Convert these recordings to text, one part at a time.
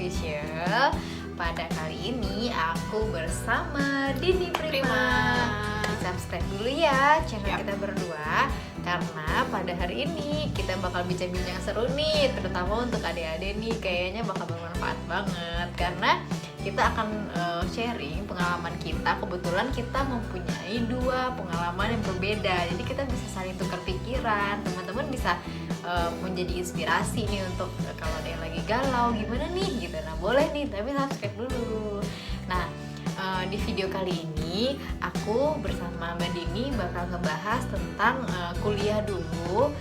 Official. Pada kali ini aku bersama Dini Prima. Subscribe dulu ya channel kita berdua, karena pada hari ini kita bakal bincang-bincang seru nih, terutama untuk adik-adik nih, kayaknya bakal bermanfaat banget karena kita akan sharing pengalaman kita. Kebetulan kita mempunyai dua pengalaman yang berbeda, jadi kita bisa saling tukar pikiran. Teman-teman bisa menjadi inspirasi nih untuk kalau ada yang lagi galau gimana nih gitu. Nah boleh nih, tapi subscribe dulu. Nah di video kali ini aku bersama Mbak Dini bakal ngebahas tentang kuliah dulu,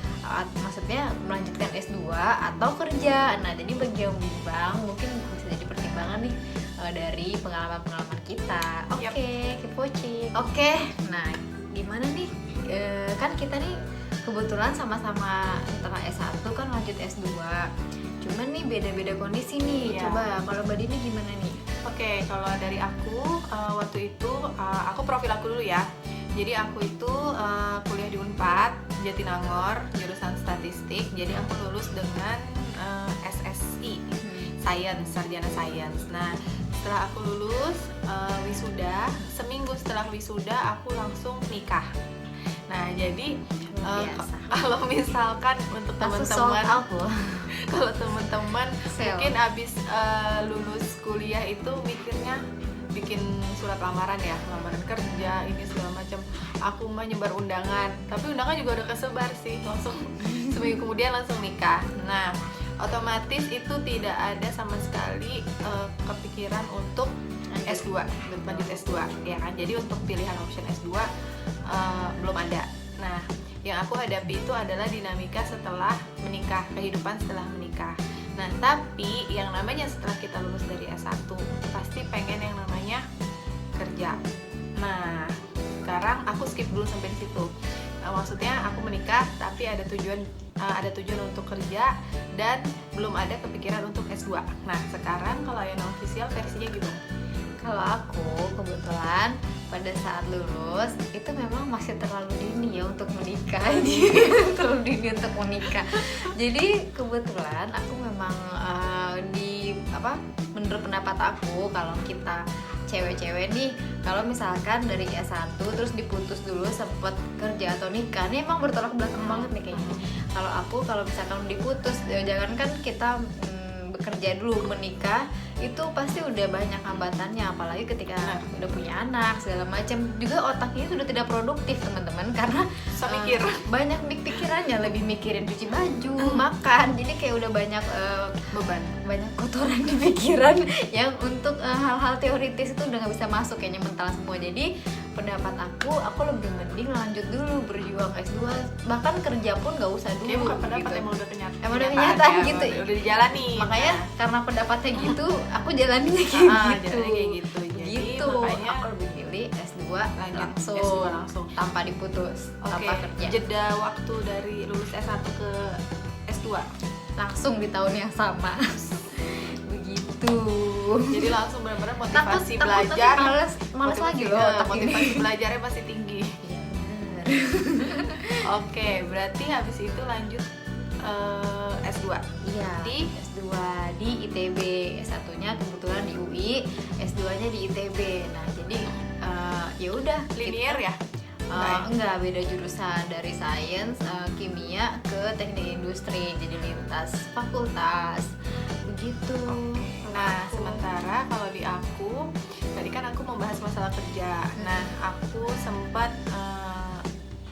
maksudnya melanjutkan S2 atau kerja. Nah jadi bagi yang bimbang mungkin bisa jadi pertimbangan nih dari pengalaman-pengalaman kita. Oke, keep watching. Oke, nah gimana nih, kan kita nih kebetulan sama-sama setelah S1 kan lanjut S2, cuman nih beda-beda kondisi nih. Coba kalau Mbak Dini gimana nih? Oke, kalau dari aku waktu itu aku profil aku dulu ya. Jadi aku itu kuliah di Unpad Jatinangor, jurusan statistik. Jadi aku lulus dengan SSI, Science, sarjana Science. Nah, setelah aku lulus wisuda, seminggu setelah wisuda aku langsung nikah. Nah, jadi kalau misalkan untuk teman-teman, kalau teman-teman mungkin abis lulus kuliah itu mikirnya bikin surat lamaran ya, lamaran kerja ini segala macam. Aku mah nyebar undangan, tapi undangan juga udah kesebar sih, langsung seminggu kemudian langsung nikah. Nah, otomatis itu tidak ada sama sekali kepikiran untuk S2, lanjut S2 ya kan. Jadi untuk pilihan option S2 belum ada. Nah, yang aku hadapi itu adalah dinamika setelah menikah, kehidupan setelah menikah. Nah, tapi yang namanya setelah kita lulus dari S1 pasti pengen yang namanya kerja. Nah, sekarang aku skip dulu sampai di situ. Maksudnya aku menikah tapi ada tujuan untuk kerja dan belum ada kepikiran untuk S2. Nah, sekarang kalau yang official versinya gimana? Kalau aku kebetulan pada saat lulus itu memang masih terlalu dini ya untuk menikah. Terlalu dini untuk menikah. Jadi kebetulan aku memang menurut pendapat aku, kalau kita cewek-cewek nih, kalau misalkan dari S1 terus diputus dulu sempet kerja atau nikah, ini emang bertolak belakang banget nih kayaknya. Kalau misalkan diputus, jangankan kita bekerja dulu, menikah itu pasti udah banyak hambatannya, apalagi ketika udah punya anak segala macam. Juga otaknya sudah tidak produktif teman-teman, karena mikir banyak pikirannya, lebih mikirin cuci baju, makan. Jadi kayak udah banyak beban, banyak kotoran di pikiran yang untuk hal-hal teoritis itu udah nggak bisa masuk, kayaknya mental semua. Jadi pendapat aku lebih mending lanjut dulu, berjuang S2, bahkan kerja pun nggak usah dulu. Bukan pendapat, gitu. emang udah kenyataan. Emang udah kenyataan ya, gitu. Udah dijalani. Makanya karena pendapatnya gitu, aku jalaninnya kayak gitu. Jadi makanya aku lebih pilih S2 langsung tanpa diputus, tanpa kerja. Jeda waktu dari lulus S1 ke S2 langsung di tahun yang sama. Begitu. Jadi langsung benar-benar motivasi belajar. Males lagi loh. Motivasi belajarnya masih tinggi. Oke, berarti habis itu lanjut S2. Iya. Di S2 di ITB, S1-nya kebetulan di UI, S2-nya di ITB. Nah, jadi ya udah linear ya? Enggak, beda jurusan, dari sains, kimia ke teknik industri, jadi lintas fakultas begitu. Nah, sementara kalau di aku, tadi kan aku membahas masalah kerja. Nah, aku sempat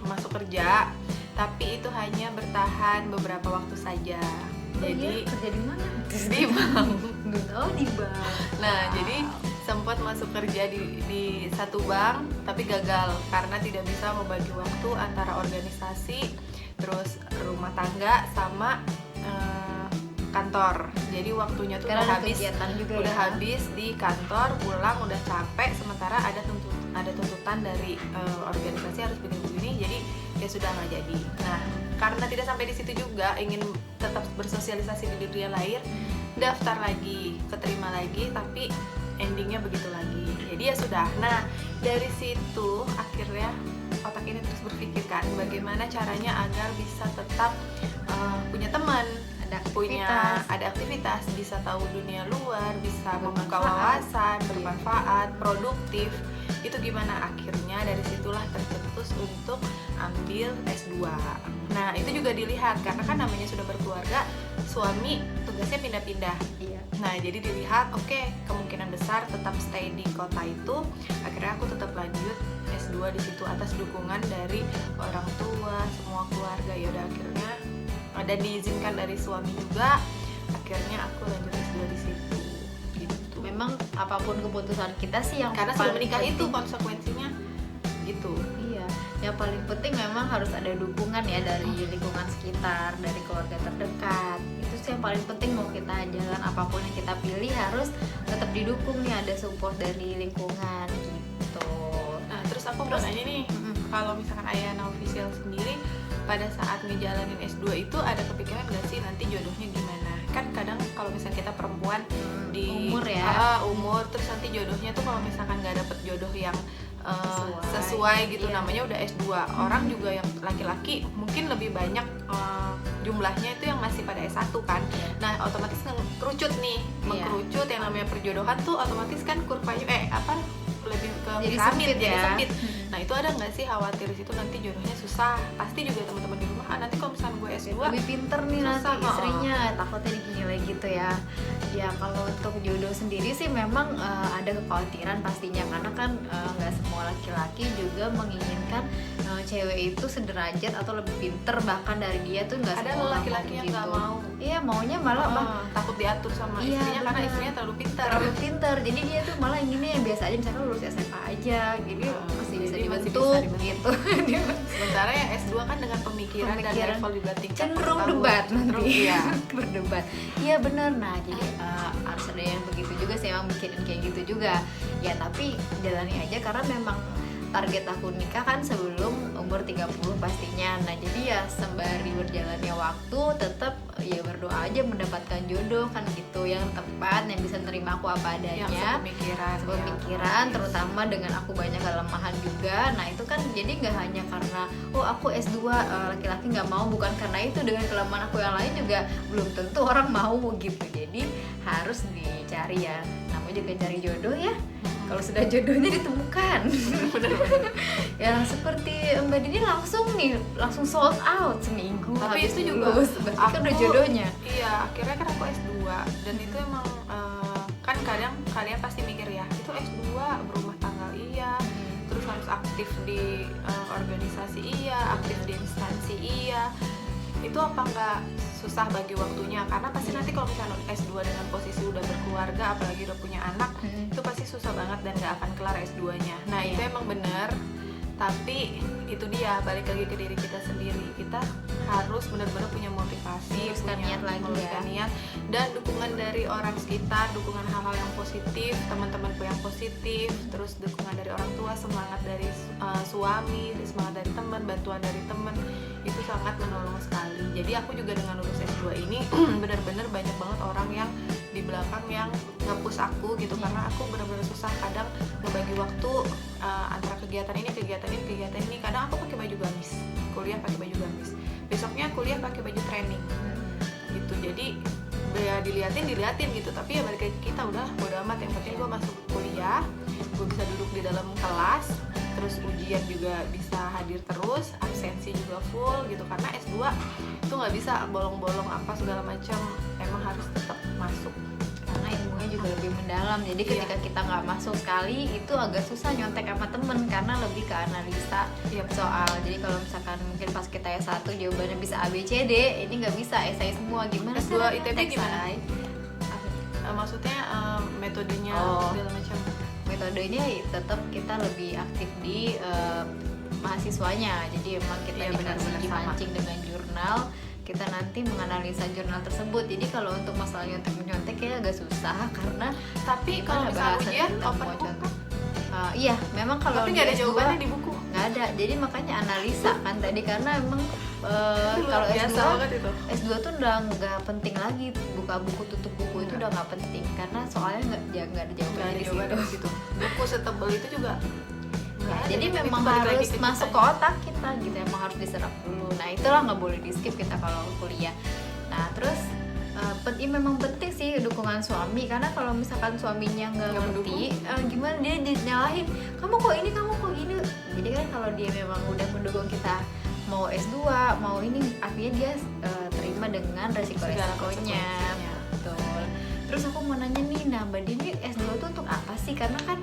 masuk kerja, tapi itu hanya bertahan beberapa waktu saja. Jadi kerja di mana? Di bank. Oh, di bank. Nah, jadi sempat masuk kerja di satu bank, tapi gagal karena tidak bisa membagi waktu antara organisasi, terus rumah tangga sama kantor. Jadi waktunya tuh udah habis di kantor, pulang udah capek, sementara ada tuntutan dari organisasi harus begini, jadi ya sudah nggak jadi. Nah, karena tidak sampai di situ juga, ingin tetap bersosialisasi di dunia lahir, daftar lagi, keterima lagi, tapi endingnya begitu lagi. Jadi ya sudah. Nah, dari situ akhirnya otak ini terus berpikir kan, bagaimana caranya agar bisa tetap punya teman ada aktivitas, bisa tahu dunia luar, bisa membuka Bermanfaat. wawasan, bermanfaat, produktif. Itu gimana, akhirnya dari situlah tercetus untuk ambil S2. Nah, itu juga dilihat karena kan namanya sudah berkeluarga, suami tugasnya pindah-pindah. Iya. Nah, jadi dilihat, oke, kemungkinan besar tetap stay di kota itu. Akhirnya aku tetap lanjut S2 di situ atas dukungan dari orang tua, semua keluarga. Ya udah, akhirnya dan diizinkan dari suami juga. Akhirnya aku lanjut S2 di situ. Gitu. Memang apapun keputusan kita sih yang Karena sebelum paling menikah itu penting- konsekuensinya gitu. Iya, yang paling penting memang harus ada dukungan ya dari lingkungan sekitar, dari keluarga terdekat. Itu sih yang paling penting, mau kita jalan apapun yang kita pilih harus tetap didukung nih, ada support dari lingkungan gitu. Nah, terus aku mau nanya nih, kalau misalkan Ayana official sendiri pada saat ngejalanin S2 itu ada kepikiran gak sih nanti jodohnya gimana? Kan kadang kalau misalnya kita perempuan di Umur ya. umur, terus nanti jodohnya tuh kalau misalkan gak dapet jodoh yang Sesuai. sesuai gitu, Iya. namanya udah S2. Orang juga yang laki-laki mungkin lebih banyak jumlahnya itu yang masih pada S1 kan. Nah, otomatis kerucut nih, Iya. mengkerucut yang namanya perjodohan tuh otomatis kan kurvanya lebih ke Jadi piramid, sempit jadi ya. sempit. Nah, itu ada nggak sih khawatir di situ nanti jodohnya susah? Pasti juga teman-teman di rumah, nanti kalau misalnya gue S2 Lebih pinter nih susah, nanti istrinya, takutnya dinilai gitu ya. Ya kalau untuk jodoh sendiri sih memang ada kekhawatiran pastinya, karena kan nggak semua laki-laki juga menginginkan cewek itu sederajat atau lebih pinter bahkan dari dia, tuh nggak ada semua orang laki-laki yang gitu. nggak mau. Iya, maunya malah Takut diatur sama Iya, istrinya karena bener. istrinya terlalu pintar. terlalu pinter, jadi dia tuh malah inginnya yang biasa aja, misalkan lulus SMA aja, jadi masih bisa jadi masih dibentuk bisa gitu. Dia Sementara ya S2 kan dengan pemikiran dan Pemikiran level juga tingkat cenderung pengetahuan. debat Cenderung, nanti. iya. Berdebat, iya bener. Nah jadi harus ada yang begitu juga sih, emang mikirin kayak gitu juga ya, tapi jalani aja karena memang target aku nikah kan sebelum umur 30 pastinya. Nah jadi ya sembari berjalannya waktu tetap ya berdoa aja mendapatkan jodoh kan gitu, yang tepat, yang bisa nerima aku apa Yang adanya, sepemikiran, pemikiran, ya. terutama dengan aku banyak kelemahan juga. Nah itu kan jadi nggak hanya karena aku S2 laki-laki nggak mau, bukan karena itu, dengan kelemahan aku yang lain juga belum tentu orang mau gitu. Jadi harus dicari ya, namanya juga cari jodoh ya. Kalau sudah jodohnya ditemukan, ya seperti Mbak Dini langsung sold out seminggu Tapi habis itu juga lulus, berarti kan udah aku- jodohnya. Iya, akhirnya kan aku S2 dan itu emang kan kadang kalian pasti mikir ya, itu S2 berumah tangga iya, terus harus aktif di organisasi iya, aktif di instansi iya. Itu apa nggak susah bagi waktunya? Karena pasti nanti kalau misalnya S2 dengan posisi udah berkeluarga, apalagi udah punya anak, itu pasti susah banget dan nggak akan kelar S2-nya. Nah, itu emang bener. Tapi itu dia, balik lagi ke diri kita sendiri. Kita harus benar-benar punya motivasi, Meluruskan niat lagi meluruskan ya. niat, dan dukungan dari orang sekitar, dukungan hal-hal yang positif, teman-temanku yang positif, terus dukungan dari orang tua, semangat dari suami, semangat dari teman, bantuan dari teman, itu sangat menolong sekali. Jadi aku juga dengan lulus S2 ini benar-benar banyak banget orang yang di belakang yang nge-push aku gitu, karena aku benar-benar susah kadang ngebagi waktu antara kegiatan ini, kadang aku pakai baju gamis, kuliah pakai baju gamis, besoknya kuliah pakai baju training gitu. Jadi ya diliatin gitu, tapi ya balik ke kita, udah bodo amat, yang penting gue masuk kuliah, gue bisa duduk di dalam kelas, terus ujian juga bisa hadir terus, absensi juga full gitu, karena S2 itu nggak bisa bolong-bolong apa segala macam, emang harus tetap masuk. Karena ilmunya juga lebih mendalam, jadi ketika kita nggak masuk sekali itu agak susah nyontek sama temen, karena lebih ke analisa soal. Jadi kalau misalkan mungkin pas kita S1 jawabannya bisa A, B, C, D, ini nggak bisa esai semua, gimana S2 caranya ITB nyontek, gimana? say? Maksudnya metodenya segala macam. Metodenya tetap kita lebih aktif di mahasiswanya, jadi emang kita Iya, dikasih benar-benar dimancing dengan jurnal, kita nanti menganalisa jurnal tersebut. Jadi kalau untuk masalah nyontek kayak agak susah, karena Tapi kalau gimana misalnya bahasa ujian kita open mau book contoh? Iya, memang kalau tapi nggak ada di S2 jawabannya di buku. nggak ada, jadi makanya analisa kan tadi, karena emang kalau biasa S2 banget itu. S2 tuh udah nggak penting lagi buka buku, tutup buku, itu udah nggak penting, karena soalnya nggak ada Nggak ada jawabannya di jawabannya di situ. situ. Buku setebel itu juga nggak ada. Jadi Itu memang balik lagi harus ke masuk ke kitanya. otak kita gitu, emang harus diserap dulu. Nah itulah nggak boleh di skip kita kalau kuliah. Nah Nah terus memang penting sih dukungan suami, karena kalau misalkan suaminya nggak ngerti gimana dia nyalahin, kamu kok ini, kamu kok gini. Jadi kan kalau dia memang udah mendukung kita mau S2 mau ini, artinya dia terima dengan resiko-resikonya. Betul. Terus aku mau nanya nih, nah Mbak Dini S2 itu untuk apa sih? Karena kan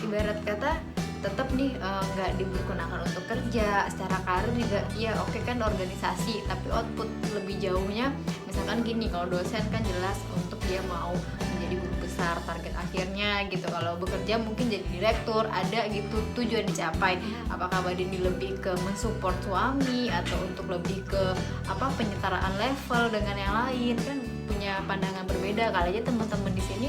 ibarat kata tetap nih nggak digunakan untuk kerja, secara karir juga ya oke kan organisasi, tapi output lebih jauhnya misalkan gini, kalau dosen kan jelas untuk dia mau menjadi guru besar target akhirnya gitu, kalau bekerja mungkin jadi direktur, ada gitu tujuan dicapai. Apakah Mbak Dini lebih ke mensupport suami atau untuk lebih ke penyetaraan level dengan yang lain? Kan punya pandangan berbeda. Kali aja teman-teman di sini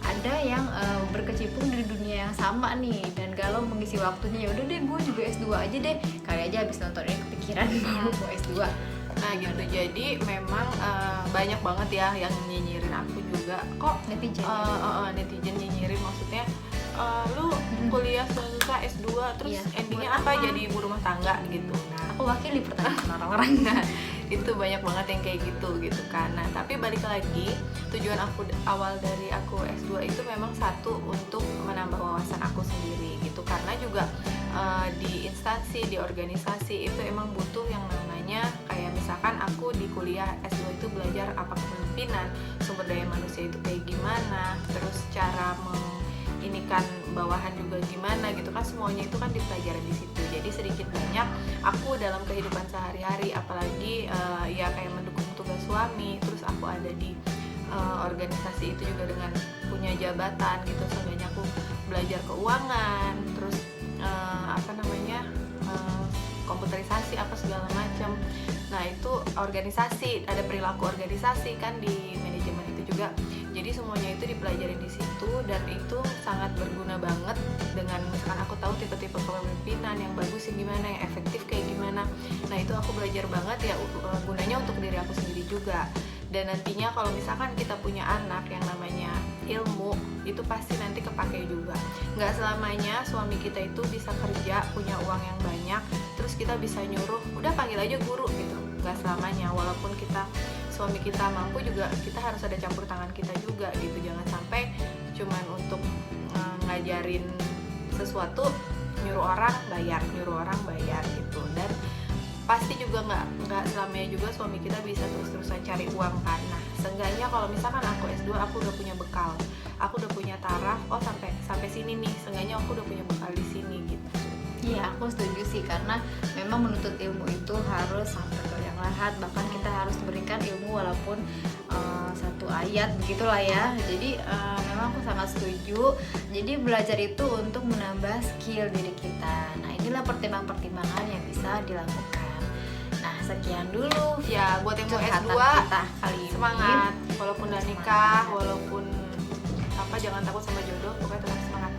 ada yang berkecimpung di dunia yang sama nih dan galau mengisi waktunya, ya udah deh gue juga S2 aja deh, kali aja habis nonton ini kepikiran mau S2. Nah gitu, jadi memang banyak banget ya yang nyinyirin aku juga, kok netizen netizen nyinyirin, maksudnya lu kuliah susah S2 terus endingnya apa? Jadi ibu rumah tangga gitu. Nah aku wakili pertanyaan orang-orang. Nah itu banyak banget yang kayak gitu kan. Nah tapi balik lagi, tujuan aku awal dari aku S2 itu memang satu untuk menambah wawasan aku sendiri gitu, karena juga di instansi, di organisasi itu emang butuh yang namanya kayak misalkan aku di kuliah S2 itu belajar apa kepemimpinan, sumber daya manusia itu kayak gimana, terus cara inikan bawahan juga gimana gitu kan, semuanya itu kan dipelajari di situ. Jadi sedikit banyak aku dalam kehidupan sehari-hari, apalagi ya kayak mendukung tugas suami, terus aku ada di organisasi itu juga dengan punya jabatan gitu, seenggaknya aku belajar keuangan, terus komputerisasi apa segala macam. Nah itu organisasi, ada perilaku organisasi kan di manajemen itu juga. Jadi semuanya itu dipelajari di situ dan itu sangat berguna banget. Dengan misalkan aku tahu tipe-tipe kepemimpinan yang bagus yang gimana, yang efektif kayak gimana. Nah itu aku belajar banget ya, gunanya untuk diri aku sendiri juga. Dan nantinya kalau misalkan kita punya anak, yang namanya ilmu itu pasti nanti kepake juga. Nggak selamanya suami kita itu bisa kerja, punya uang yang banyak, terus kita bisa nyuruh, udah panggil aja guru gitu. Nggak selamanya, walaupun suami kita mampu juga, kita harus ada campur tangan kita juga gitu. Jangan sampai cuman untuk ngajarin sesuatu, nyuruh orang bayar gitu. Dan pasti juga nggak selamanya juga suami kita bisa terus-terusan cari uang kan. Nah seenggaknya kalau misalkan aku S2 aku udah punya bekal, aku udah punya taraf, oh sampai sini nih, seenggaknya aku udah punya bekal di sini gitu. Iya, aku setuju sih, karena memang menuntut ilmu itu harus sampai ke yang lahat, bahkan kita harus berikan ilmu walaupun satu ayat begitulah ya. Jadi memang aku sangat setuju. Jadi belajar itu untuk menambah skill diri kita. Nah inilah pertimbangan-pertimbangan yang bisa dilakukan. Nah sekian dulu ya buat yang mau S2 kita kali ini. Semangat, walaupun udah nikah, walaupun jangan takut sama jodoh, pokoknya tetap semangat.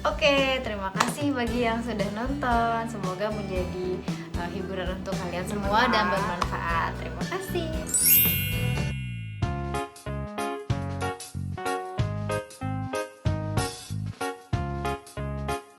Oke, terima kasih bagi yang sudah nonton. Semoga menjadi hiburan untuk kalian semua dan bermanfaat. Terima kasih.